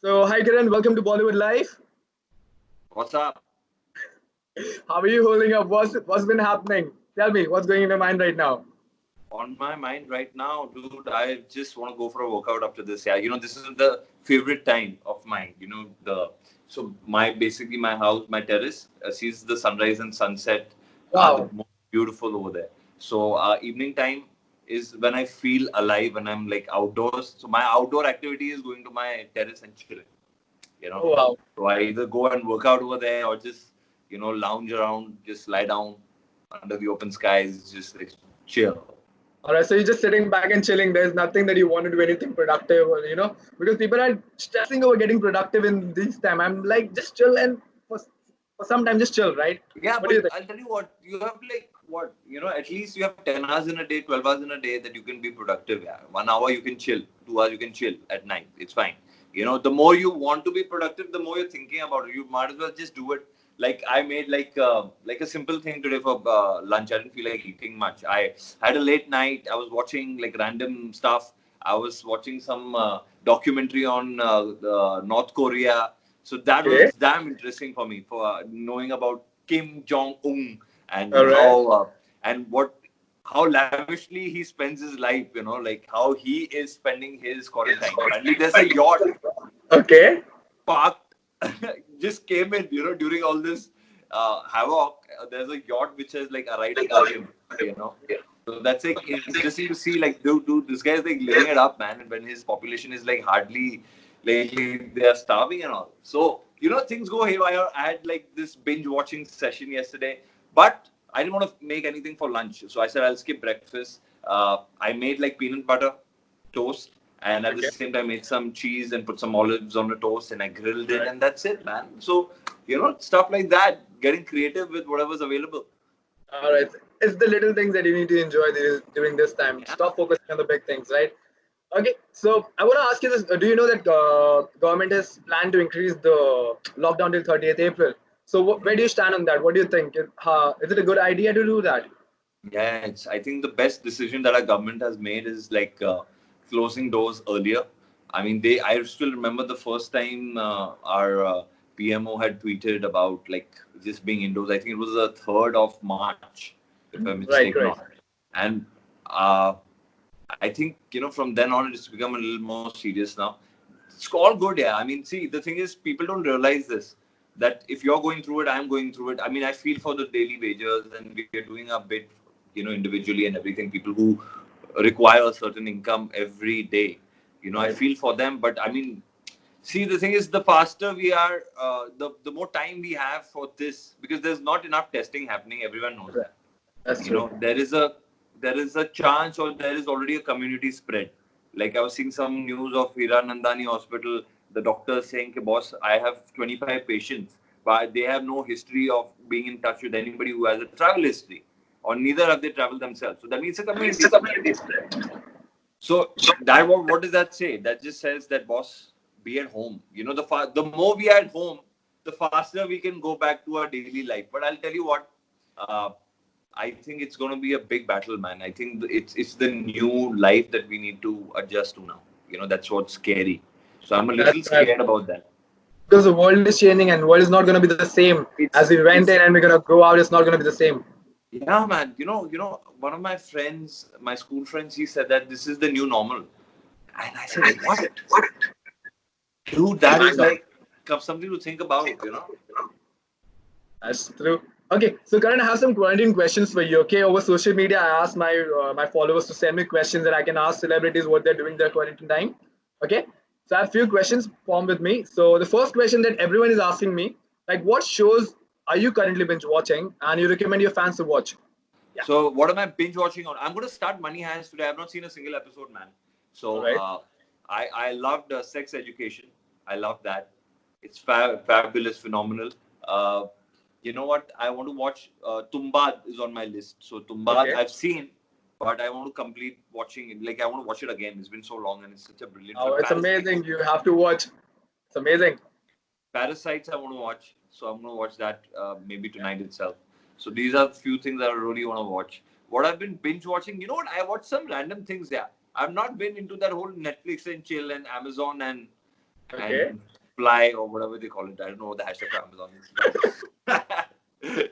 So, hi Kiran, welcome to Bollywood Live. What's up? How are you holding up? What's been happening? Tell me, what's going in your mind right now? On my mind right now, dude, I just want to go for a workout after this. Yeah, this is the favorite time of mine. My house, my terrace sees the sunrise and sunset, the Wow. most beautiful over there. So evening time is when I feel alive, when I'm like outdoors. So my outdoor activity is going to my terrace and chilling. You know, Oh, wow. so I either go and work out over there or just lounge around, just lie down under the open skies, just like chill. All right, so you're just sitting back and chilling. There's nothing that you want to do anything productive, or because people are stressing over getting productive in this time. I'm like, just chill and for some time, just chill, right? Yeah, What do you but think? I'll tell you what, you have like what, at least you have 10 hours in a day, 12 hours in a day that you can be productive. Yeah. 1 hour you can chill, 2 hours you can chill at night. It's fine. The more you want to be productive, the more you're thinking about it. You might as well just do it. Like I made like a simple thing today for lunch. I didn't feel like eating much. I had a late night. I was watching like random stuff. I was watching some documentary on North Korea. So that Okay. was damn interesting for me for knowing about Kim Jong Un and All right. how lavishly he spends his life. Like how he is spending his quarantine. Apparently, there's a yacht Okay. parked just came in. During all this havoc. There's a yacht which has like arrived for him. You know. So that's like interesting to see. Like, dude, this guy is like living it up, man. And when his population is like hardly, like they are starving and all. So things go haywire. I had like this binge watching session yesterday, but I didn't want to make anything for lunch, so I said I'll skip breakfast. I made like peanut butter toast, and at the Okay. same time made some cheese and put some olives on the toast, and I grilled All it, right. and that's it, man. So stuff like that, getting creative with whatever's available. All right. It's the little things that you need to enjoy during this time. Yeah. Stop focusing on the big things, right? Okay, so I want to ask you this: do you know that government has planned to increase the lockdown till 30th April? So where do you stand on that? What do you think? Is it a good idea to do that? Yeah, I think the best decision that our government has made is like closing doors earlier. I mean, I still remember the first time our PMO had tweeted about like just being indoors. I think it was the 3rd of March, if I'm Right, mistaken right. not. And I think, from then on, it's become a little more serious now. It's all good, yeah. I mean, see, the thing is, people don't realize this, that if you're going through it, I'm going through it. I mean, I feel for the daily wagers, and we are doing a bit, individually and everything. People who require a certain income every day, I Right. feel for them. But I mean, see, the thing is, the faster we are, the more time we have for this, because there's not enough testing happening. Everyone knows Right. that. That's true. There is a chance, or there is already a community spread. Like I was seeing some news of Hiranandani Hospital, the doctors saying, boss, I have 25 patients, but they have no history of being in touch with anybody who has a travel history, or neither have they traveled themselves. So that means a community spread. So that what does that say? That just says that, boss, be at home. The more we are at home, the faster we can go back to our daily life. But I'll tell you what, uh, I think it's going to be a big battle, man. I think it's the new life that we need to adjust to now. That's what's scary. So I'm a That's little right. scared about that. Because the world is changing and world is not going to be the same as we went in It's and we're going to go out. It's not going to be the same. Yeah, man. One of my friends, my school friends, he said that this is the new normal, and I said, what? Dude, that My is God. like something to think about. That's true. Okay, so Karan, I have some quarantine questions for you. Okay, over social media, I asked my followers to send me questions that I can ask celebrities what they're doing their quarantine time. Okay, so I have a few questions formed with me. So the first question that everyone is asking me, like, what shows are you currently binge watching, and you recommend your fans to watch? Yeah. So what am I binge watching on? I'm going to start Money Hands today. I've not seen a single episode, man. All So right. I loved Sex Education. I love that. It's fabulous, phenomenal. Uh, you know what? I want to watch Tumbad is on my list. So Tumbad Okay. I've seen, but I want to complete watching it. Like I want to watch it again. It's been so long, and it's such a brilliant Oh, film. it's amazing. You have to watch. It's amazing. Parasites I want to watch, so I'm going to watch that maybe tonight itself. So these are a few things that I really want to watch. What I've been binge watching, what? I watched some random things. Yeah, I've not been into that whole Netflix and chill and Amazon Okay. and fly or whatever they call it. I don't know what the hashtag for Amazon is.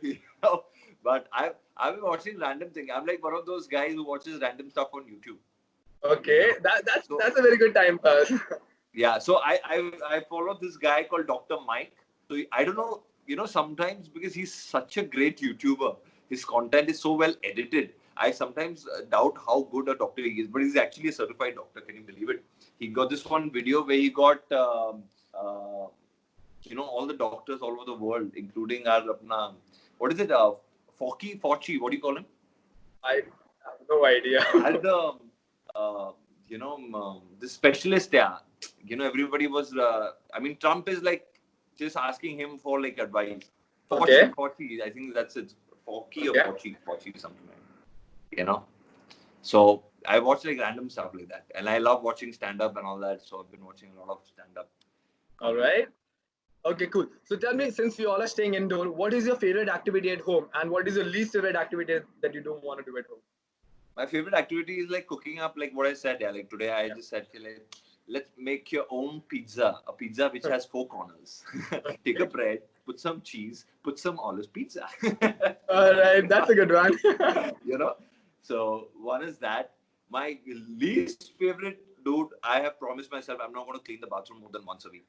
You know, but I've been watching random things. I'm like one of those guys who watches random stuff on YouTube. Okay. You know? That's a very good time pass. Yeah, so I follow this guy called Dr. Mike. So I don't know, sometimes because he's such a great YouTuber, his content is so well edited. I sometimes doubt how good a doctor he is, but he's actually a certified doctor. Can you believe it? He got this one video where he got, all the doctors all over the world, including our, what is it, Fauci, what do you call him? I have no idea. And the specialist, yeah, everybody was, Trump is like just asking him for like advice. Okay. Fauci, I think that's it. Fauci or Okay. Fauci, something like that. So I watch like random stuff like that. And I love watching stand-up and all that. So I've been watching a lot of stand-up. All right. Okay, cool. So tell me, since we all are staying indoor, what is your favorite activity at home, and what is your least favorite activity that you don't want to do at home? My favorite activity is like cooking up, like what I said. Yeah, like today I just said, like, let's make your own pizza. A pizza which has 4 corners. Take a bread, put some cheese, put some olives. Pizza. All right, that's a good one. So one is that. My least favorite, dude, I have promised myself I'm not going to clean the bathroom more than once a week.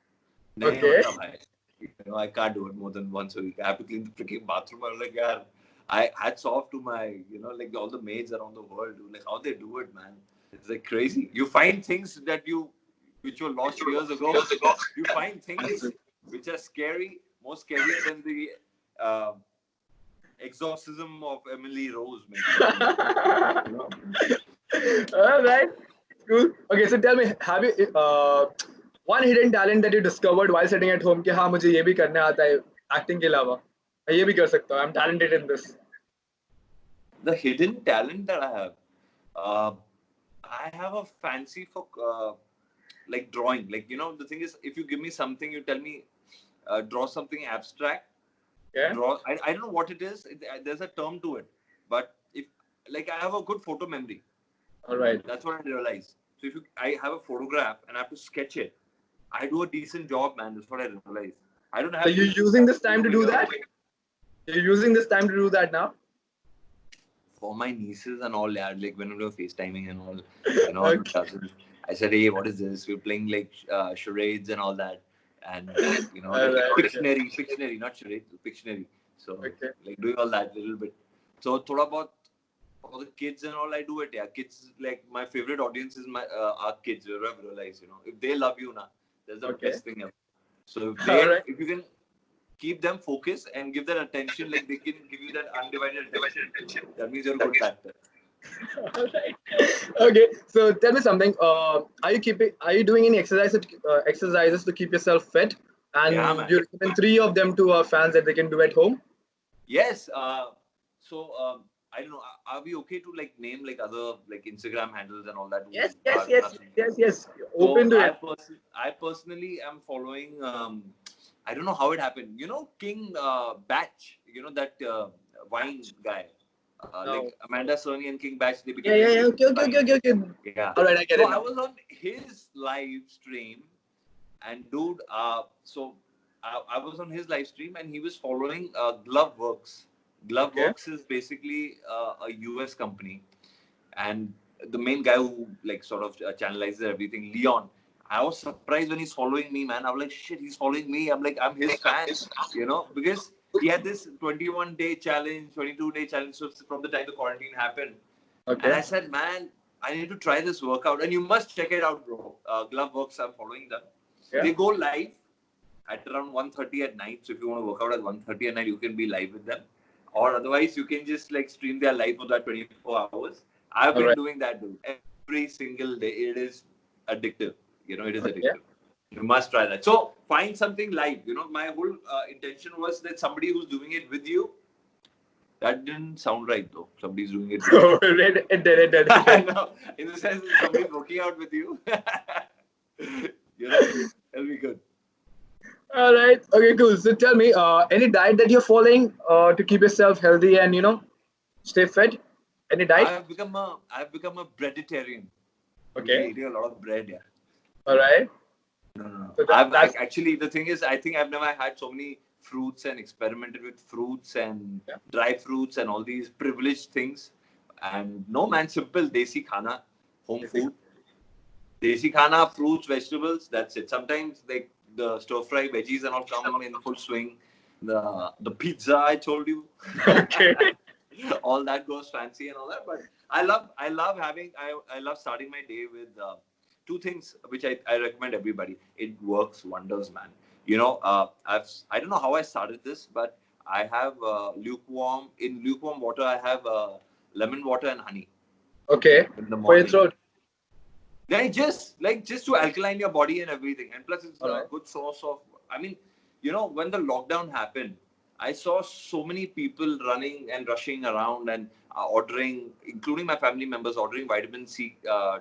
Okay. I can't do it more than once a week. I have to clean the freaking bathroom. I'm like, yeah. I hats off to my, like all the maids around the world, like how they do it, man. It's like crazy. You find things which were lost years ago. You find things which are scary, more scarier than the exorcism of Emily Rose, maybe. All right. Cool. Okay, so tell me, have you one hidden talent that you discovered while sitting at home कि हाँ मुझे ये भी करने आता है acting के अलावा मैं ये भी कर सकता हूँ I'm talented in this. The hidden talent that I have a fancy for like drawing. Like, the thing is, if you give me something, you tell me draw something abstract. Yeah. I don't know what it is. There's a term to it, but if like I have a good photo memory. All right. That's what I realized. So I have a photograph and I have to sketch it, I do a decent job, man. That's what I realized. I don't have. So you're using this time to do that? You're using this time to do that now? For my nieces and all, yeah, like when we were FaceTiming and all, Okay. cousins, I said, hey, what is this? We're playing like charades and all that. And, like Alright, Pictionary, not charades, Pictionary. So, okay. like doing all that a little bit. So, thoda about for the kids and all, I do it, yeah. Kids, like my favorite audience is our kids. I've realized, if they love you, that's the Okay. best thing ever. So, Alright. if you can keep them focused and give that attention, like they can give you that undivided attention. That means you're a good actor. Alright. Okay, so tell me something. Are you doing any exercises to keep yourself fit? And Yeah, man. you recommend 3 of them to our fans that they can do at home? Yes. So I don't know. Are we okay to like name like other like Instagram handles and all that? Yes. So Open to it. I personally am following. I don't know how it happened. King Batch. That wine guy. No. Like Amanda Cerny and King Batch. They became. Yeah. Okay. Yeah. Alright, I get So it I now. was on his live stream, and dude, so I was on his live stream, and he was following Glove Works. Glove Okay. Works is basically a US company, and the main guy who like sort of channelizes everything, Leon. I was surprised when he's following me, man. I was like, shit, he's following me. I'm like, I'm his fan, because he had this 21-day challenge, 22-day challenge. So from the time the quarantine happened, and I Okay. said, man, I need to try this workout, and you must check it out, bro. Glove Works, I'm following them. Yeah. They go live at around 1:30 at night. So if you want to work out at 1:30 at night, you can be live with them. Or otherwise, you can just like stream their live for that 24 hours. I've been Alright. doing that, dude. Every single day. It is addictive. It is Okay. addictive. You must try that. So find something live. My whole intention was that somebody who's doing it with you. That didn't sound right though. Somebody's doing it with you. It did. I know. In the sense that somebody's working out with you. It'll be good. All right. Okay, cool. So tell me, any diet that you're following to keep yourself healthy and stay fit? Any diet? I've become a breaditarian. Okay. Eating a lot of bread, yeah. All right. No. So I've that's actually, the thing is, I think I've never had so many fruits and experimented with fruits and yeah. dry fruits and all these privileged things. And no, man, simple desi khana, home food, desi khana, fruits, vegetables. That's it. Sometimes like the stir fry veggies and all come in full swing. The pizza I told you, Okay. all that goes fancy and all that. But I love having I love starting my day with two things which I recommend everybody. It works wonders, man. You know, I don't know how I started this, but I have lukewarm water. I have lemon water and honey Okay. in the For your morning. throat. Just to alkaline your body and everything, and plus it's All a right. good source of. I mean, you know, when the lockdown happened, I saw so many people running and rushing around and ordering, including my family members, ordering vitamin C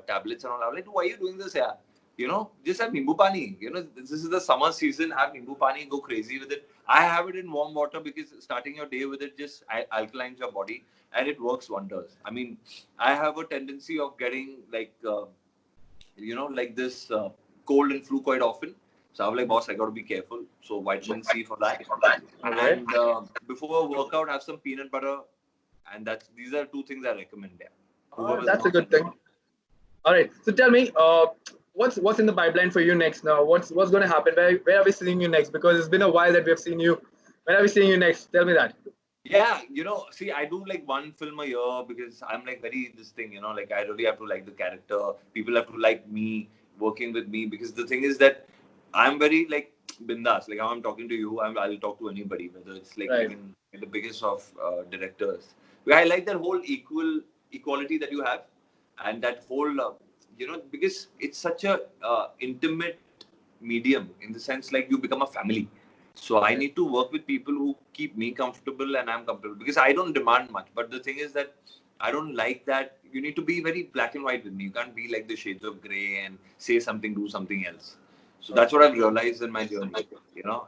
tablets and all. I was like, why are you doing this here? You know, just have nimbu pani. You know, this is the summer season. Have nimbu pani, go crazy with it. I have it in warm water because starting your day with it just alkalines your body and it works wonders. I mean, I have a tendency of getting like. Like this cold and flu quite often. So I was like, boss, I got to be careful. So vitamin C for that. All right. And before a workout, have some peanut butter. And these are two things I recommend there. Whoever's That's a not good thing. All right. So tell me, what's in the pipeline for you next now? What's going to happen? Where are we seeing you next? Because it's been a while that we have seen you. When are we seeing you next? Tell me that. Yeah, see, I do like one film a year because I'm like very this thing, like I really have to like the character. People have to like me, working with me because the thing is that I'm very like bindas. Like how I'm talking to you, I'll talk to anybody, whether it's like Right. even the biggest of directors. I like that whole equality that you have, and that whole because it's such a intimate medium in the sense like you become a family. So I Right. need to work with people who keep me comfortable and I'm comfortable because I don't demand much. But the thing is that I don't like that. You need to be very black and white with me. You can't be like the shades of gray and say something, do something else. So that's what I've realized in my journey,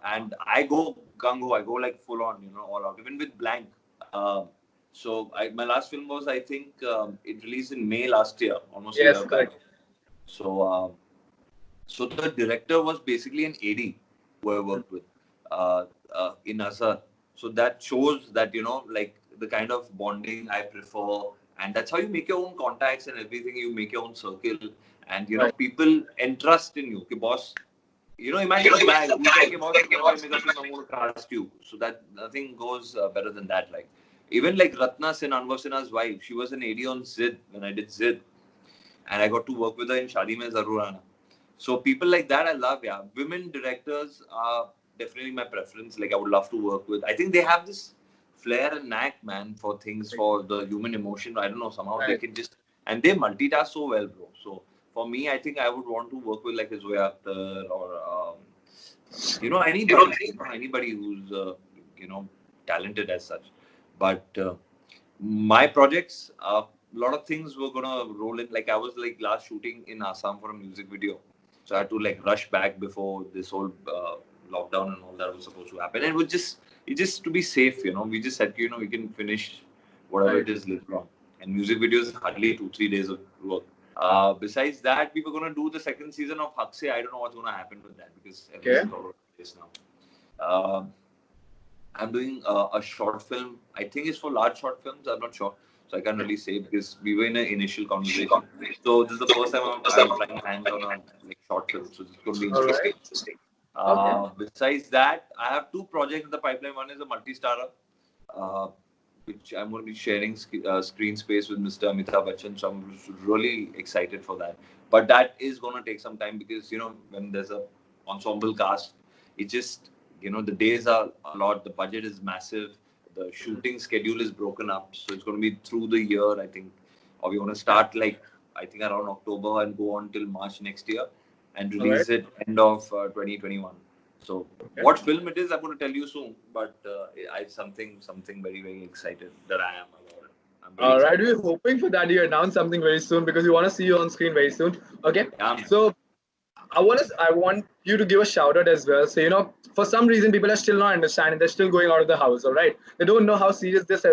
and I go gung ho, I go like full on, all out, even with blank. My last film was, I think, it released in May last year, almost a Yes, year back. correct. So, so the director was basically an AD who I worked with in Azhar. So that shows that like the kind of bonding I prefer, and that's how you make your own contacts and everything. You make your own circle, and Right. people entrust in you. Okay, boss. Imagine a guy who's like, "Hey, boss, मैं make a film, I'm going to cast you." So that nothing goes better than that. Like even like Ratna Sin, Anwar Sinha's wife, she was an AD on Zid when I did Zid, and I got to work with her in Shadi Mein Zarur Aana. So people like that I love. Yeah, women directors are definitely my preference. Like I would love to work with. I think they have this flair and knack, man, for things, for the human emotion. I don't know, somehow they Right. can just, and they multitask so well, bro. So for me, I think I would want to work with like a Zoya Akhtar or anybody, anybody who's talented as such. But my projects, a lot of things were gonna roll in. Like I was like last shooting in Assam for a music video, so I had to like rush back before this whole lockdown and all that was supposed to happen. And it just to be safe, we just said we can finish whatever Right. it is later on. And music videos is hardly 2-3 days of work. Besides that, we were gonna do the second season of Hakse. I don't know what's gonna happen with that because Okay. everything's all over the place now. I'm doing a short film. I think it's for large short films. I'm not sure, so I can't really say because we were in an initial conversation. So this is the first time I'm trying hands on a like short film. So it's going to be All interesting. right. Okay. Besides that, I have two projects in the pipeline. One is a multi-starrer, uh, which I'm going to be sharing screen space with Mr. Amitabh Bachchan. So I'm really excited for that. But that is going to take some time because when there's a ensemble cast, it just the days are a lot. The budget is massive. The shooting schedule is broken up, so it's going to be through the year, I think, or we want to start like I think around October and go on till March next year and All right. release it end of 2021. So Okay. what film it is, I'm going to tell you soon. But I something very very excited that I am about it. I'm very All right. excited. We're hoping for that you announce something very soon because we want to see you on screen very soon. Okay. Yeah, man. So I want you to give a shout out as well. So for some reason people are still not understanding. They're still going out of the house. All right. They don't know how serious this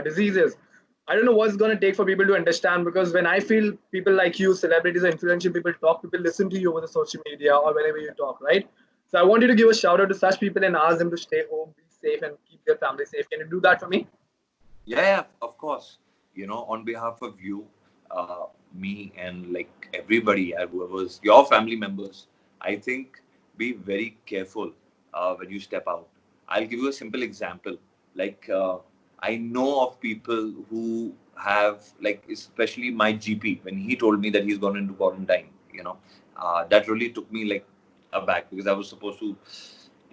disease is. I don't know what's going to take for people to understand, because when I feel people like you, celebrities or influential people talk, people listen to you over the social media or whenever you talk, right? So I want you to give a shout out to such people and ask them to stay home, be safe, and keep their family safe. Can you do that for me? Yeah, of course. On behalf of you, me, and like everybody, whoever's your family members, I think be very careful when you step out. I'll give you a simple example. Like, I know of people who have, like, especially my GP, when he told me that he's gone into quarantine, that really took me like aback because I was supposed to,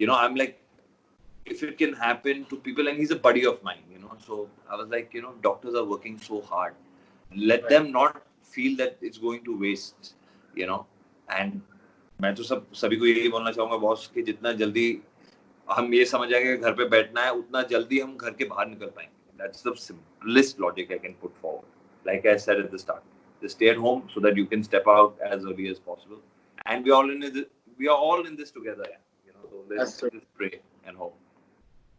I'm like, if it can happen to people, and he's a buddy of mine, so I was like, doctors are working so hard, let Right. them not feel that it's going to waste, and मैं तो सभी को यही बोलना चाहूंगा boss कि जितना जल्दी हम ये समझ जाएंगे कि घर पे बैठना है उतना जल्दी हम घर के बाहर निकल पाएंगे. That's the simplest logic I can put forward. Like I said at the start, just stay at home so that you can step out as early as possible, and we are all in this together, yeah. So let's That's true. just pray and hope.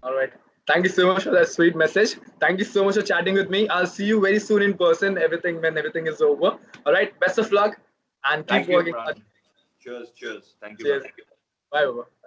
All right. Thank you so much for that sweet message. Thank you so much for chatting with me. I'll see you very soon in person. Everything when everything is over. All right. Best of luck and keep Thank you, working hard. Imran. Cheers, cheers. Thank you, Cheers. brother. Bye. Bye.